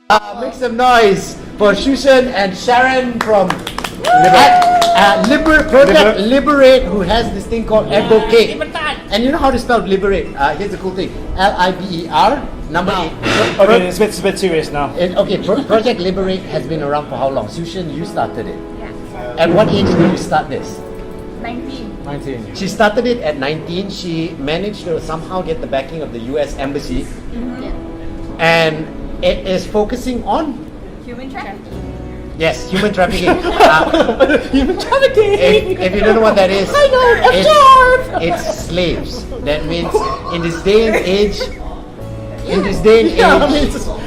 Make some noise for Shern and Sharon from Project Liber8, who has this thing called Advocate. And you know how to spell Liber8? Here's the cool thing: Liber number 8. Okay, it's a bit serious now. Project Liber8 has been around for how long? Shern, you started it. Yeah. At what age did you start this? 19. She started it at 19. She managed to somehow get the backing of the US Embassy. And it is focusing on Human trafficking. yes, human trafficking. Human trafficking! If you don't know what that is, I know, it's slaves. That means in this day and age,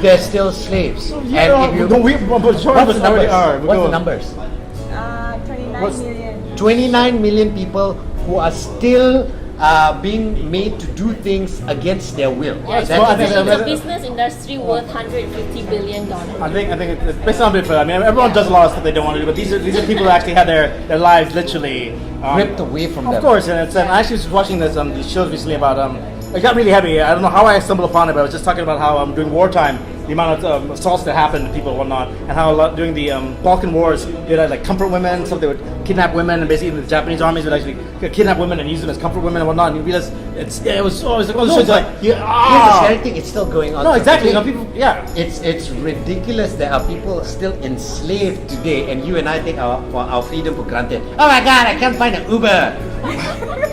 they're still slaves. And if you what's the numbers? 29 million. 29 million people who are still being made to do things against their will. Yeah, That's the business industry worth $150 billion. I think it's not different. I mean, everyone does a lot of stuff they don't want to do, but these are people who actually had their lives literally ripped away from them. Of course, and it's, I actually was watching these shows recently about it got really heavy. I don't know how I stumbled upon it, but I was just talking about how during wartime, the amount of assaults that happened to people and whatnot, and how during the Balkan Wars, they had like comfort women, so they would kidnap women, and basically the Japanese armies would actually kidnap women and use them as comfort women and whatnot. And you realize it was always like, Here's the scary thing, it's still going on. No, exactly. You know, people, yeah. It's ridiculous that our people still enslaved today, and you and I take our freedom for granted. Oh my God, I can't find an Uber.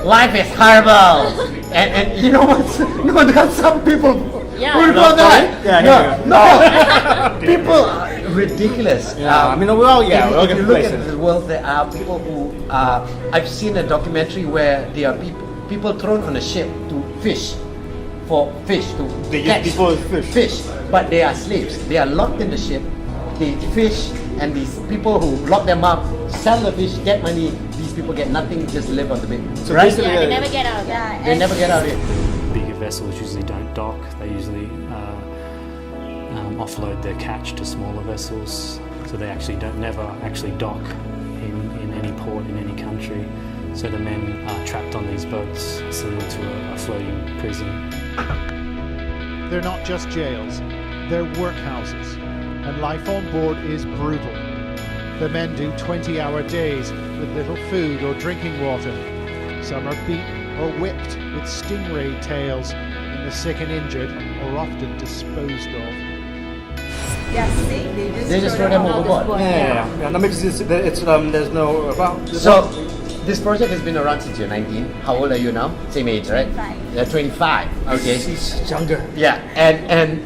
Life is horrible. And you know what? No, there are some people who know that. No. People are ridiculous. Yeah, I mean, we're all if get you look at places. the world, there are people who I've seen a documentary where there are people thrown on a ship to fish. They catch use people as fish. but they are slaves. They are locked in the ship. They fish, and these people who lock them up sell the fish, get money. These people get nothing, just live on the bit. So right? basically, Yeah, they never get out of that. They never get out of it. Bigger vessels usually don't dock. They usually offload their catch to smaller vessels, so they actually never actually dock in any port in any country. So the men are trapped on these boats, similar to a floating prison. They're not just jails, they're workhouses, and life on board is brutal. The men do 20-hour days with little food or drinking water. Some are beaten or whipped with stingray tails, and the sick and injured are often disposed of. They're sick, They just throw them overboard. Yeah. That makes it's there's no So, this project has been around since you're 19. How old are you now? Same age, right? 25. You're 25. Okay. She's younger. Yeah, and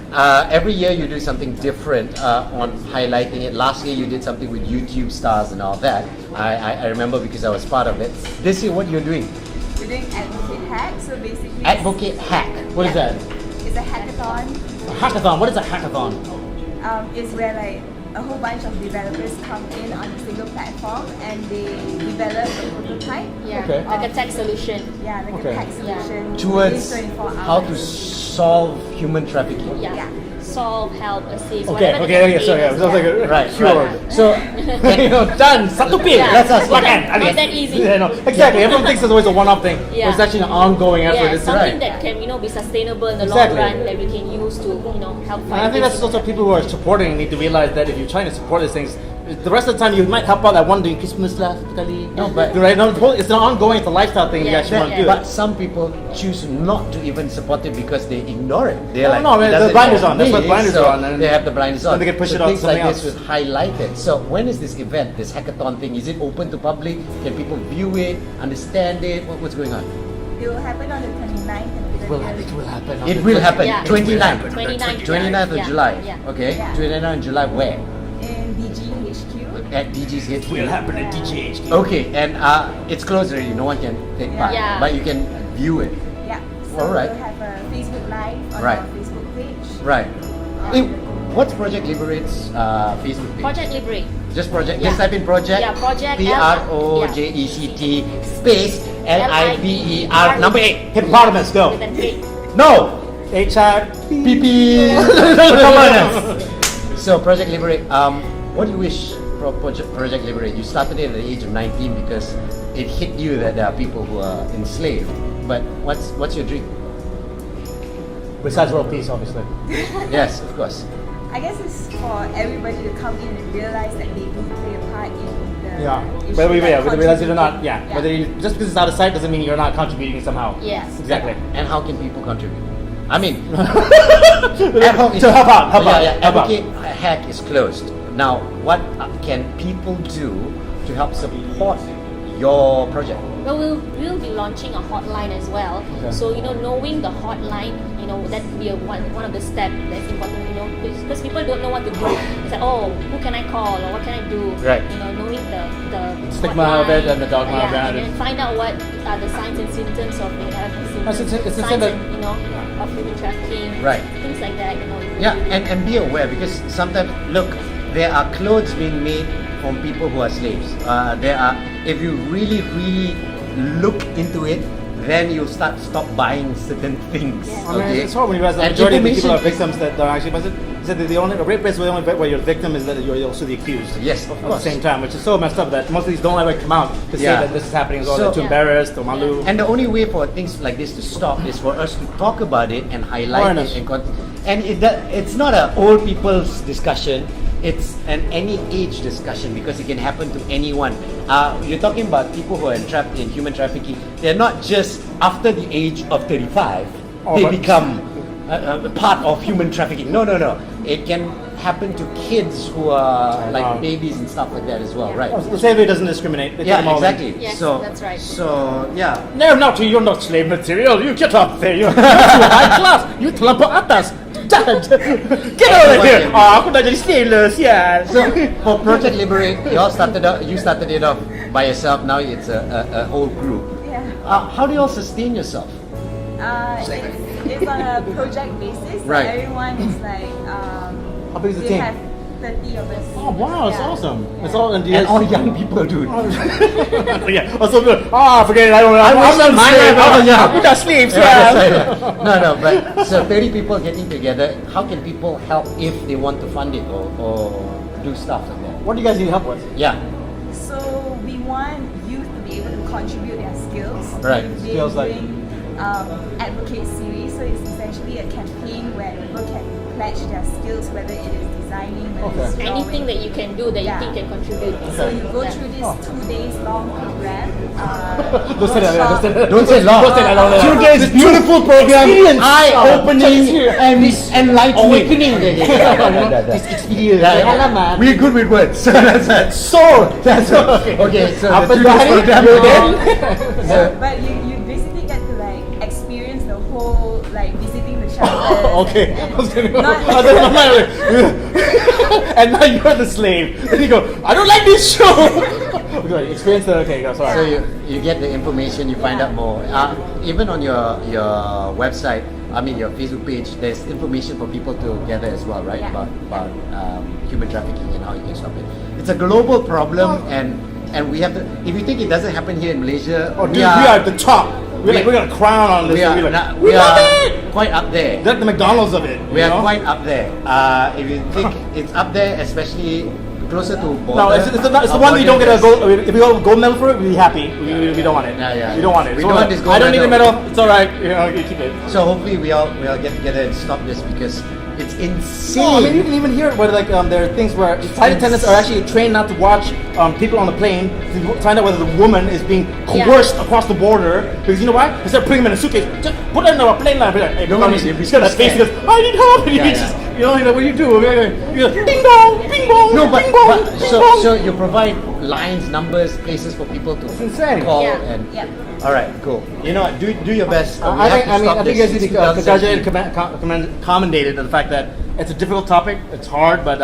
every year you do something different on highlighting it. Last year you did something with YouTube stars and all that. I remember because I was part of it. This year, what you're doing? We're doing Advocate Hack, so basically Advocate Hack. What is that? It's a hackathon. A hackathon. What is a hackathon? It's where like a whole bunch of developers come in on a single platform and they develop a prototype. Yeah, Okay. like a tech solution. Yeah, like Okay. a tech solution Towards within 24 hours. how to solve human trafficking. Yeah. Solve, help, assist. Okay. whatever the Okay. campaign Sorry. is. It sounds like a Right. cured. So, Done. Satu pin. Yeah. That's us. Not Makan. that- not that easy. Yeah, no. Exactly. Everyone thinks it's always a one-off thing. Yeah. It's actually an ongoing effort. Yeah, It's something right. that can be sustainable in the Exactly. long run that we can use to help And fight I think this. that's also people who are supporting need to realize that if you're trying to support these things, the rest of the time you might help out that one doing Christmas lah sekali. No, but- right? No, it's an ongoing, it's a lifestyle thing you Yeah, actually want to do. but some people choose not to even support it because they ignore it. They're No, like, no, "It the doesn't blinders help on. That's me," what blinders so are on, and they have the blinders on. they can push So it on things like something this else. was highlighted. So when is this event, this hackathon thing? Is it open to public? Can people view it, understand it? What's going on? It will happen on the 29th and 30th. It will happen. It will happen. Yeah. 29th. 29th 29th of July. Yeah. Okay. Yeah. 29th of July. Where? In DGHQ. At DG's HQ. Will happen at DJH. Okay, and it's closed already. No one can take part, Yeah. but you can view it. Yeah. So Alright. we'll have a Facebook Live on Right. our Facebook page. Right. Wait, what's Project Liber8's Facebook page? Project Liber8. Just project. Yeah. Just type in project. Yeah, project PROJECT space LIBER number 8. Hippopotamus, go. With an 8. No. HR. PP. Come on. So Project Liber8. What do you wish for Project Liber8? You started it at the age of 19 because it hit you that there are people who are enslaved. But what's your dream? Besides world peace, obviously. Yes, of course. I guess it's for everybody to come in and realize that they do play a part in the issue, Whether we like realize it or not, contributing. Whether you, just because it's out of sight doesn't mean you're not contributing somehow. Yes. Exactly. And how can people contribute? I mean, Advocate- So help out. Help out. Advocate Hack is closed. Now, what can people do to help support your project? Well, we'll be launching a hotline as well. Okay. So knowing the hotline, that could be one of the steps that's important. Because people don't know what to do. It's like, oh, who can I call or what can I do? Right. Knowing the Stigma hotline, of it and the dogma yeah, around and it. then find out what are the signs and symptoms of It's the signs same that- and, of human trafficking. Right. Things like that. Yeah, and be aware, because sometimes, look, there are clothes being made from people who are slaves. There are, if you really look into it, then you'll stop buying certain things. Yeah. I mean, Okay? it's hard when you realize the And majority of the people are information- victims that are actually. But it said that the only a rape is the only bit where you're the victim is that you're also the accused. Yes, of At the course. same time, which is so messed up that most of these don't ever come out to say Yeah. that this is happening as well. So- They're too Yeah. embarrassed or malu. And the only way for things like this to stop is for us to talk about it and highlight Awareness. it. And it's not an old people's discussion. It's an any age discussion because it can happen to anyone. You're talking about people who are entrapped in human trafficking. They're not just after the age of 35, Oh, they but- become part of human trafficking. No. It can happen to kids who are like Wow. babies and stuff like that as well, right? The same way doesn't discriminate. They take them Yeah, all in. exactly. Yes, so that's right. So yeah. No, you're not slave material. You get up there. You're too high class. You terlampau atas. Get out of here. Oh, aku dah jadi slaveless. Yeah. So for Project Liber8, you started it off by yourself. Now it's a whole group. Yeah. How do you all sustain yourself? It's on a project basis. So Right. everyone is like, How big is the we team? have 30 of us. Oh wow, it's Yeah. awesome. Yeah. It's all and And all young people, dude. yeah. Also good. Forget it. I don't know. I'm was not my slave. life, I was young. I'm not slaves. Yeah, that's Yeah. right. No, but so 30 people getting together. How can people help if they want to fund it or do stuff like that? What do you guys need help with? Yeah. So we want youth to be able to contribute their skills. Right. We've been Skills like- doing advocate series, so it's essentially a campaign where people can pledge their skills, whether it is designing, whether it's drawing. Anything that you can do that Yeah. you think can contribute. So you go Yeah. through this 2 days long program. Don't say that. Don't say that. Don't say long. Don't say that. 2 days, beautiful program, eye-opening and enlightening. Awakening. This experience. Alamak. We're good with words. So that's it. Soul. That's it. Okay, so Apa the 2 tu days hari? program. You then? But you basically get to like experience the whole like visiting the shelters. Okay. I was gonna go. Not- And now you're the slave. Then you go. I don't like this show. Okay, experience the. Okay, go. So Sorry. you get the information, you find Yeah. out more. Even on your website, your Facebook page, there's information for people to gather as well, right? Yeah. About human trafficking and how you can stop it. It's a global problem, and we have to. If you think it doesn't happen here in Malaysia, Oh, dude, we are at the top. We got a crown on this. we are, We're not- we we love are it. quite up there. They're the McDonald's of it. We you are know? quite up there. If you think it's up there, especially closer to border. No, it's the one that you don't get a gold. If we got a gold medal for it, we'd be happy. We don't want it. Yeah. We don't want it. We So don't want this gold I don't need a medal. medal. It's all right. You keep it. So hopefully we all get together and stop this because it's insane. No, I mean you can even hear it where like there are things where flight attendants are actually trained not to watch people on the plane to find out whether the woman is being coerced across the border because you know why? Instead of putting them in a suitcase, just put them in a plane line. Hey, Don't he's worry, if got that face. He goes, I need help. And Yeah, he just, you know what do you do? You go, ding dong, ding bong, No, ding bong, but ding so bong. you provide lines, numbers, places for people to insane. call Yeah. and. Yep. All right, cool. You know what? Do your best. We I have to stop think you this. guys need to It's congratulate 2017. and commendated on the fact that it's a difficult topic. It's hard, but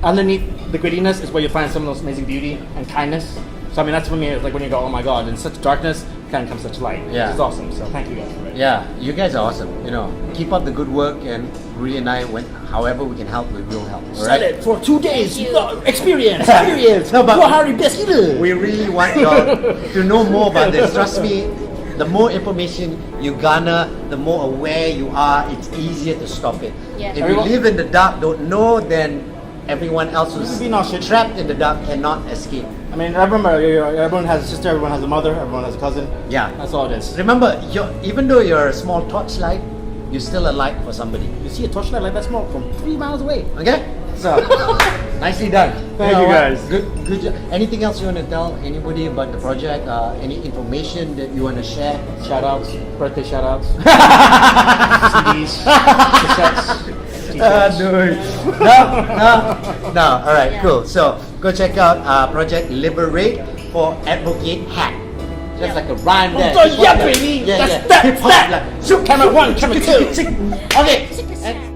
underneath the grittiness is where you find some of those amazing beauty and kindness. So I mean, that's for me. It's like when you go, oh my God, in such darkness can come such light. Yeah. It's awesome. So thank you guys. Yeah, you guys are awesome. Keep up the good work, and Rudy and I, however we can help, we will help. All Said right. it for 2 days. Thank you. got experience. No, but- Dua hari best gila. We really want y'all to know more about this. Trust me, the more information you garner, the more aware you are, it's easier to stop it. Yeah. If you Everyone- live in the dark, don't know, then everyone else who's Be not shit. trapped in the dark cannot escape. I mean, remember, everyone has a sister, everyone has a mother, everyone has a cousin. Yeah. That's all it is. Remember, even though you're a small torchlight, you're still a light for somebody. You see a torchlight like that small from 3 miles away. Okay? So, nicely done. Thank you, what? guys. Good job. Anything else you want to tell anybody about the project? Any information that you want to share? Shout outs, birthday shout outs, CDs, cassettes. No. All right, cool. So go check out Project Liber8 for Advocate Hat. Just like a rhyme there. Oh, yeah, baby. Yeah, That's yeah. that. Hip hop, like, Shoot camera 1, camera 2. Okay. And